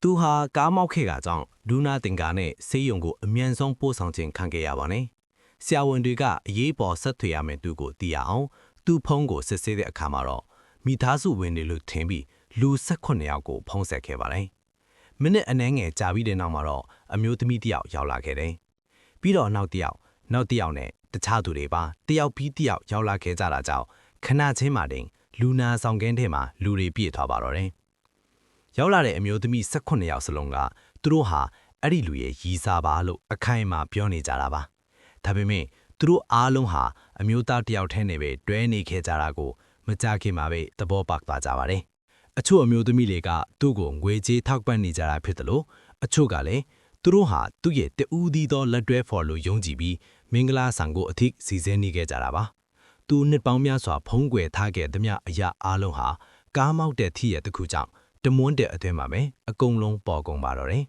သူဟာကားမောက်ခဲ့တာကြောင့်လူနာတင်ကားနဲ့ဆေးရုံကိုအမြန်ဆုံးပို့ဆောင်ခြင်းခံခဲ့ရပါတယ်။ဆရာဝန်တွေကအရေးပေါ်ဆက်သွယ်ရမယ့်သူကိုသိရအောင်သူ့ဖုန်းကိုစစ်ဆေးတဲ့အခါမှာတော့မိသားစုဝင်တွေလို့ထင်ပြီးလူ18ယောက်ကိုဖုန်းဆက်ခဲ့ပါတယ်။မိနစ်အနည်းငယ်ကြာပြီးတဲ့နောက်မှာတော့အမျိုးသမီးတစ်ယောက်ရောက်လာခဲ့တယ်။ပြီးတော့နောက်တစ်ယောက်နဲ့တခြားသူတွေပါတစ်ယောက်ပြီးတစ်ယောက်ရောက်လာခဲ့ကြတာကြောင့်ခဏချင်းမှတင်လူနာဆောင်ခန်းထဲမှာလူတွေပြည့်သွားပါတော့တယ်။ရောက်လာတဲ့အမျိုးသမီး18ယောက်စလုံးကသူတို့ဟာအဲ့ဒီလူရဲ့ရီစာပါလို့အခိုင်အမာပြောနေကြတာပါ။ဒါပေမဲ့သူတို့အားလုံးဟာအမျိုးသားတစ်ယောက်ထဲနဲ့ပဲတွဲနေခဲ့ကြတာကိုမကြခင်မှာပဲသဘောပေါက်သွားကြပါတယ်။အချို့အမျိုးသမီးတွေကသူ့ကိုငွေကြေးထောက်ပံ့နေကြတာဖြစ်တယ်လို့အချို့ကလည်းသူတို့ဟာသူ့ရဲ့တဦးသီးသောလက်တွဲဖော်လို့ယုံကြည်ပြီးမင်္ဂလာဆောင်ကိုအထိစီစဉ်နေခဲ့ကြတာပါ။သူနှစ်ပေါင်းများစွာဖုံးကွယ်ထားခဲ့သမျှအရာအားလုံးဟာကားမောက်တဲ့ထီရဲ့တစ်ခုကြောင့်တမွန်းတဲ့အသွင်းမှာပဲအကုန်လုံးပေါ်ကုန်ပါတော့တယ်